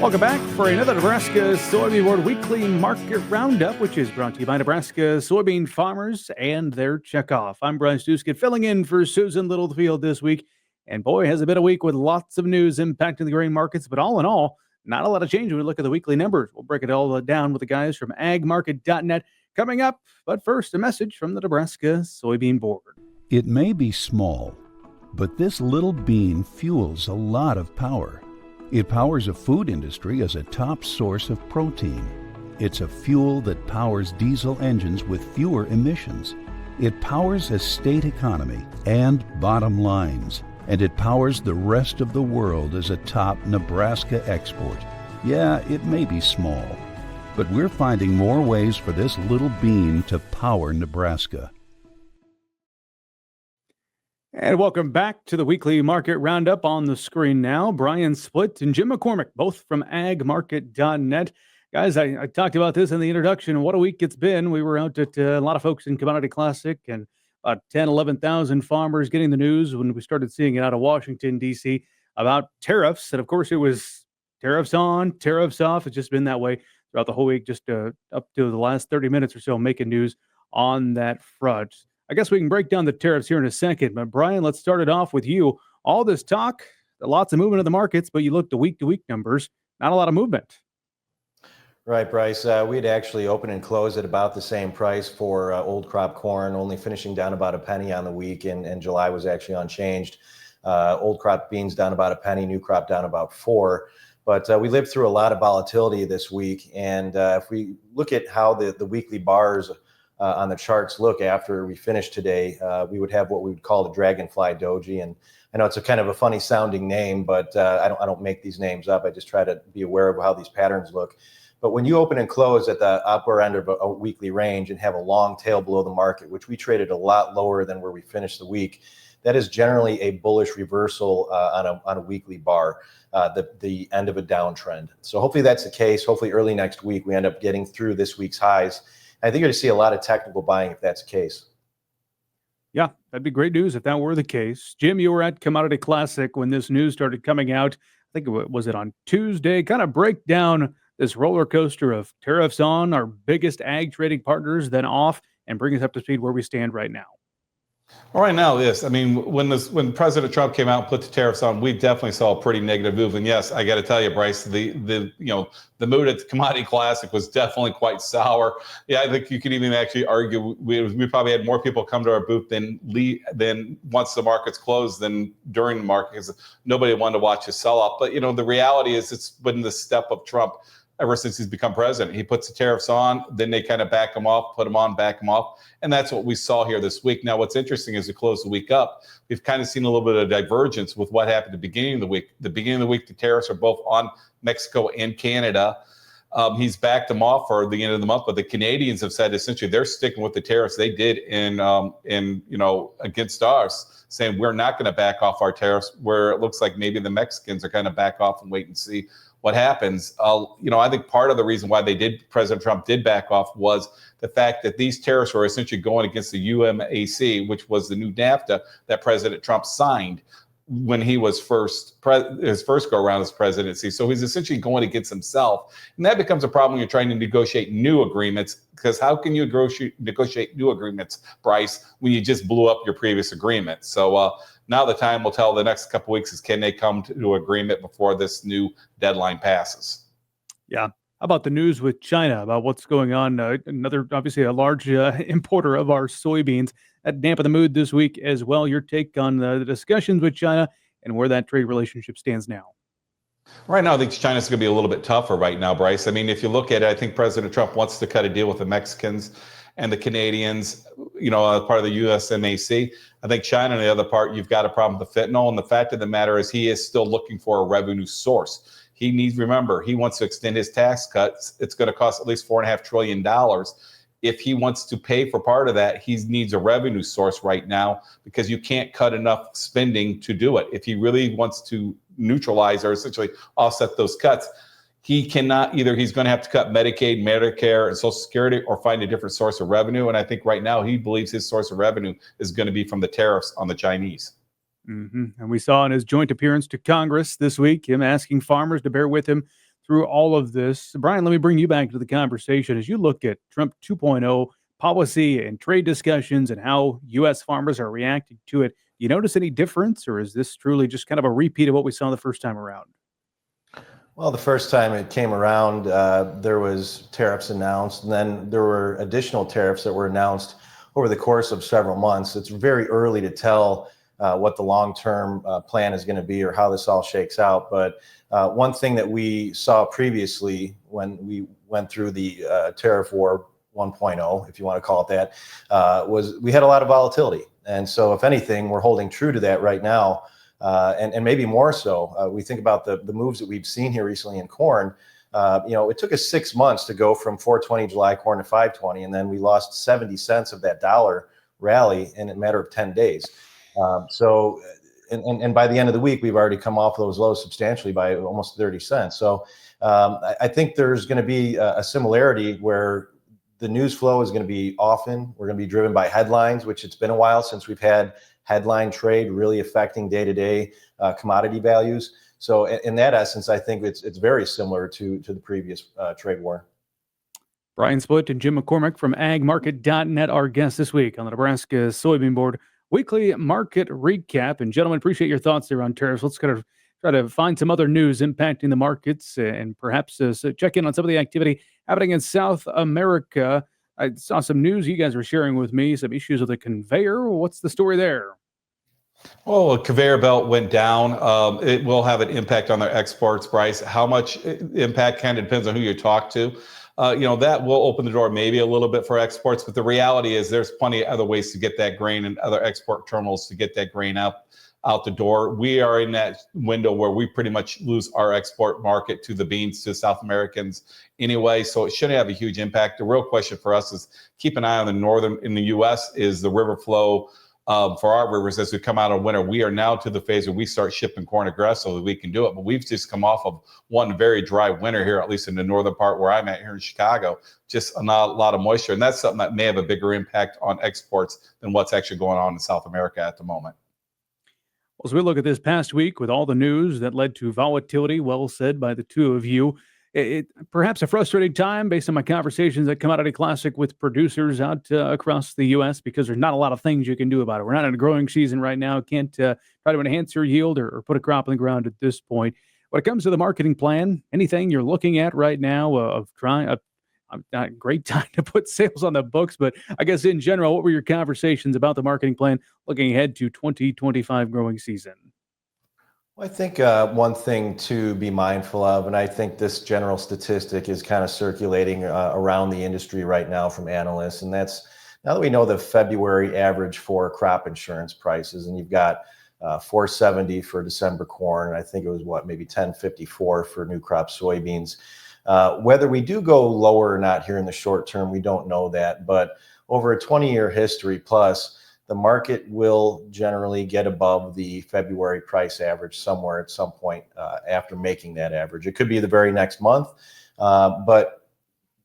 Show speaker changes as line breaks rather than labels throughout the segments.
Welcome back for another Nebraska Soybean Board Weekly Market Roundup, which is brought to you by Nebraska soybean farmers and their checkoff. I'm Brian Splitt, filling in for Susan Littlefield this week. And boy, has it been a week with lots of news impacting the grain markets. But all in all, not a lot of change when we look at the weekly numbers. We'll break it all down with the guys from agmarket.net coming up. But first, a message from the Nebraska Soybean Board.
It may be small, but this little bean fuels a lot of power. It powers a food industry as a top source of protein. It's a fuel that powers diesel engines with fewer emissions. It powers a state economy and bottom lines. And it powers the rest of the world as a top Nebraska export. Yeah, it may be small, but we're finding more ways for this little bean to power Nebraska.
And welcome back to the weekly market roundup. On the screen now, Brian Splitt and Jim McCormick, both from agmarket.net. Guys, I talked about this in the introduction. What a week it's been. We were out at a lot of folks in Commodity Classic and about 10, 11,000 farmers getting the news when we started seeing it out of Washington, D.C. about tariffs. And of course, it was tariffs on, tariffs off. It's just been that way throughout the whole week, just up to the last 30 minutes or so, making news on that front. I guess we can break down the tariffs here in a second, but Brian, let's start it off with you. All this talk, lots of movement in the markets, but you look to week numbers, not a lot of movement.
Right, Bryce. We had actually opened and closed at about the same price for old crop corn, only finishing down about a penny on the week, and July was actually unchanged. Old crop beans down about a penny, new crop down about 4. But we lived through a lot of volatility this week, and if we look at how the weekly bars on the charts look after we finish today, we would have what we would call the dragonfly doji. And I know it's a kind of a funny sounding name, but I don't make these names up. I just try to be aware of how these patterns look. But when you open and close at the upper end of a weekly range and have a long tail below the market, which we traded a lot lower than where we finished the week, that is generally a bullish reversal on a weekly bar, the end of a downtrend. So hopefully that's the case. Hopefully early next week we end up getting through this week's highs. I think you're going to see a lot of technical buying if that's the case.
Yeah, that'd be great news if that were the case. Jim, you were at Commodity Classic when this news started coming out. I think was it on Tuesday? Kind of break down this roller coaster of tariffs on, our biggest ag trading partners, then off, and bring us up to speed where we stand right now.
Well, right now, yes. I mean, when President Trump came out and put the tariffs on, we definitely saw a pretty negative move. And yes, I got to tell you, Bryce, the mood at the Commodity Classic was definitely quite sour. Yeah, I think you could even actually argue we probably had more people come to our booth than once the markets closed than during the market, because nobody wanted to watch a sell-off. But the reality is it's been the step of Trump ever since he's become president. He puts the tariffs on, then they kind of back him off, put them on, back him off. And that's what we saw here this week. Now, what's interesting is to close the week up, we've kind of seen a little bit of divergence with what happened at the beginning of the week. The beginning of the week, the tariffs are both on Mexico and Canada. He's backed them off for the end of the month, but the Canadians have said essentially they're sticking with the tariffs they did in against us, saying we're not going to back off our tariffs, where it looks like maybe the Mexicans are kind of back off and wait and see what happens. I think part of the reason why President Trump did back off was the fact that these tariffs were essentially going against the USMCA, which was the new NAFTA that President Trump signed when he was his first go around as presidency. So he's essentially going against himself. And that becomes a problem when you're trying to negotiate new agreements, because how can you negotiate new agreements, Bryce, when you just blew up your previous agreement? So now the time will tell. The next couple of weeks is, can they come to agreement before this new deadline passes?
Yeah. How about the news with China about what's going on? Another, obviously, a large importer of our soybeans. That dampened the mood this week as well. Your take on the discussions with China and where that trade relationship stands now?
Right now, I think China's going to be a little bit tougher right now, Bryce. I mean, if you look at it, I think President Trump wants to cut a deal with the Mexicans and the Canadians, part of the USMCA. I think China, on the other part, you've got a problem with the fentanyl. And the fact of the matter is he is still looking for a revenue source. Remember, he wants to extend his tax cuts. It's going to cost at least $4.5 trillion. If he wants to pay for part of that, he needs a revenue source right now, because you can't cut enough spending to do it. If he really wants to neutralize or essentially offset those cuts, he cannot either. He's going to have to cut Medicaid, Medicare, and Social Security, or find a different source of revenue. And I think right now he believes his source of revenue is going to be from the tariffs on the Chinese.
Mm-hmm. And we saw in his joint appearance to Congress this week him asking farmers to bear with him through all of this. Brian, let me bring you back to the conversation. As you look at Trump 2.0 policy and trade discussions and how U.S. farmers are reacting to it, do you notice any difference, or is this truly just kind of a repeat of what we saw the first time around?
Well, the first time it came around, there was tariffs announced, and then there were additional tariffs that were announced over the course of several months. It's very early to tell what the long-term plan is going to be or how this all shakes out. But one thing that we saw previously when we went through the tariff war 1.0, if you want to call it that, was we had a lot of volatility. And so if anything, we're holding true to that right now. And maybe more so. We think about the moves that we've seen here recently in corn. It took us 6 months to go from 420 July corn to 520, and then we lost 70 cents of that dollar rally in a matter of 10 days. And by the end of the week, we've already come off those lows substantially by almost 30 cents. So I think there's going to be a similarity where the news flow is going to be often. We're going to be driven by headlines, which it's been a while since we've had headline trade really affecting day-to-day commodity values. So in that essence, I think it's very similar to the previous trade war.
Brian Splitt and Jim McCormick from agmarket.net, our guests this week on the Nebraska Soybean Board weekly market recap. And gentlemen, appreciate your thoughts there on tariffs. Let's kind of try to find some other news impacting the markets and perhaps check in on some of the activity happening in South America. I saw some news you guys were sharing with me, some issues with the conveyor. What's the story there?
Well, a conveyor belt went down. It will have an impact on their exports, Bryce. How much impact kind of depends on who you talk to. That will open the door maybe a little bit for exports, but the reality is there's plenty of other ways to get that grain and other export terminals to get that grain out the door. We are in that window where we pretty much lose our export market to the beans to South Americans anyway, so it shouldn't have a huge impact. The real question for us is keep an eye on in the U.S. is the river flow for our rivers as we come out of winter. We are now to the phase where we start shipping corn aggressively. We can do it, but we've just come off of one very dry winter here, at least in the northern part where I'm at here in Chicago, just not a lot of moisture. And that's something that may have a bigger impact on exports than what's actually going on in South America at the moment.
Well, as we look at this past week with all the news that led to volatility, well said by the two of you, it perhaps a frustrating time based on my conversations at Commodity Classic with producers out across the U.S. because there's not a lot of things you can do about it. We're not in a growing season right now. Can't try to enhance your yield or put a crop in the ground at this point. When it comes to the marketing plan, anything you're looking at right now of trying not a great time to put sales on the books, but I guess in general, what were your conversations about the marketing plan looking ahead to 2025 growing season?
Well, I think one thing to be mindful of, and I think this general statistic is kind of circulating around the industry right now from analysts, and that's now that we know the February average for crop insurance prices, and you've got $470 for December corn, and I think it was maybe $1054 for new crop soybeans. Whether we do go lower or not here in the short term, we don't know that, but over a 20-year history plus, the market will generally get above the February price average somewhere at some point after making that average. It could be the very next month, but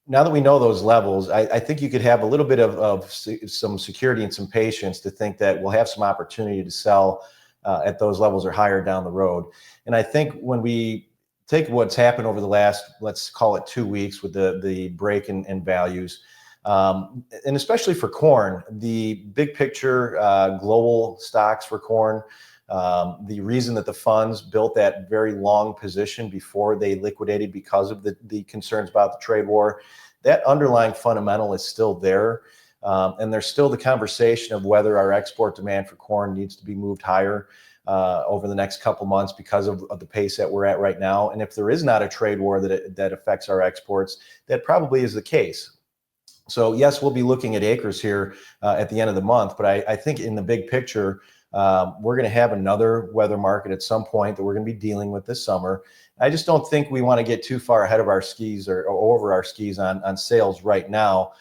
now that we know those levels, I think you could have a little bit of some security and some patience to think that we'll have some opportunity to sell at those levels or higher down the road. And I think when we take what's happened over the last, let's call it 2 weeks with the break in values, and especially for corn, the big picture global stocks for corn, the reason that the funds built that very long position before they liquidated because of the concerns about the trade war, that underlying fundamental is still there. And there's still the conversation of whether our export demand for corn needs to be moved higher over the next couple months because of the pace that we're at right now. And if there is not a trade war that affects our exports, that probably is the case. So yes, we'll be looking at acres here at the end of the month, but I think in the big picture, we're going to have another weather market at some point that we're going to be dealing with this summer. I just don't think we want to get too far ahead of our skis or over our skis on sales right now,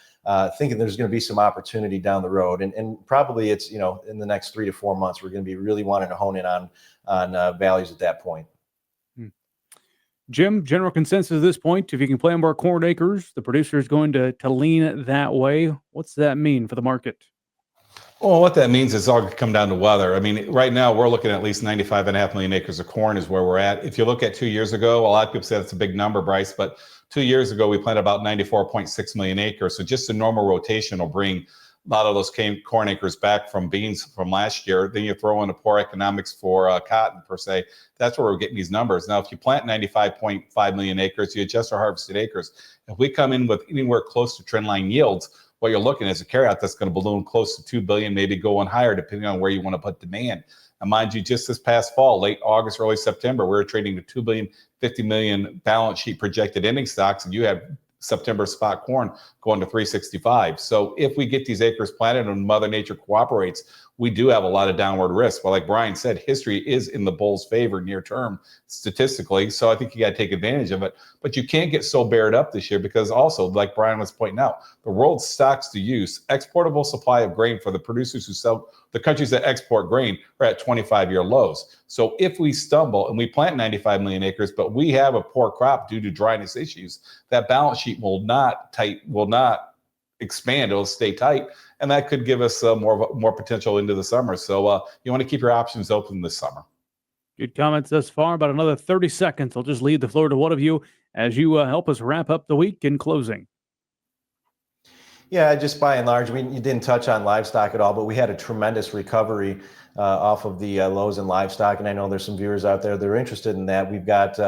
thinking there's going to be some opportunity down the road. And probably it's, in the next 3 to 4 months, we're going to be really wanting to hone in on values at that point.
Jim, general consensus at this point, if you can plant more corn acres, the producer is going to lean that way. What's that mean for the market?
Well, what that means is all going to come down to weather. I mean, right now we're looking at least 95.5 million acres of corn is where we're at. If you look at 2 years ago, a lot of people say that's a big number, Bryce, but 2 years ago we planted about 94.6 million acres. So just a normal rotation will bring a lot of those corn acres back from beans from last year. Then you throw in the poor economics for cotton per se. That's where we're getting these numbers. Now, if you plant 95.5 million acres, you adjust our harvested acres. If we come in with anywhere close to trendline yields, what you're looking at is a carryout that's going to balloon close to 2 billion, maybe going higher, depending on where you want to put demand. And mind you, just this past fall, late August, early September, we were trading to 2 billion, 50 million balance sheet projected ending stocks, and you have September spot corn going to 365. So if we get these acres planted and Mother Nature cooperates, we do have a lot of downward risk. But like Brian said, history is in the bulls' favor near term statistically. So I think you got to take advantage of it. But you can't get so bared up this year because also, like Brian was pointing out, the world's stocks to use, exportable supply of grain for the producers who sell, the countries that export grain are at 25-year lows. So if we stumble and we plant 95 million acres, but we have a poor crop due to dryness issues, that balance sheet will not expand. It'll stay tight, and that could give us more potential into the summer. So you want to keep your options open this summer.
Good comments thus far. About another 30 seconds. I'll just leave the floor to one of you as you help us wrap up the week in closing.
Yeah, just by and large, I mean, you didn't touch on livestock at all, but we had a tremendous recovery off of the lows in livestock, and I know there's some viewers out there that are interested in that. We've got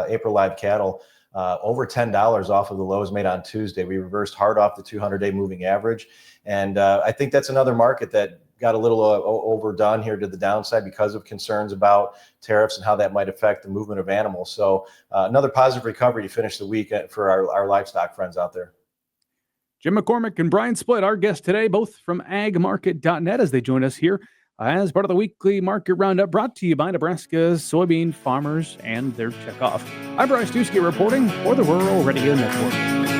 April live cattle over $10 off of the lows made on Tuesday. We reversed hard off the 200-day moving average, and I think that's another market that got a little overdone here to the downside because of concerns about tariffs and how that might affect the movement of animals. So another positive recovery to finish the week for our livestock friends out there.
Jim McCormick and Brian Splitt, our guests today, both from agmarket.net, as they join us here as part of the weekly market roundup brought to you by Nebraska's soybean farmers and their checkoff. I'm Bryce Dusky reporting for the Rural Radio Network.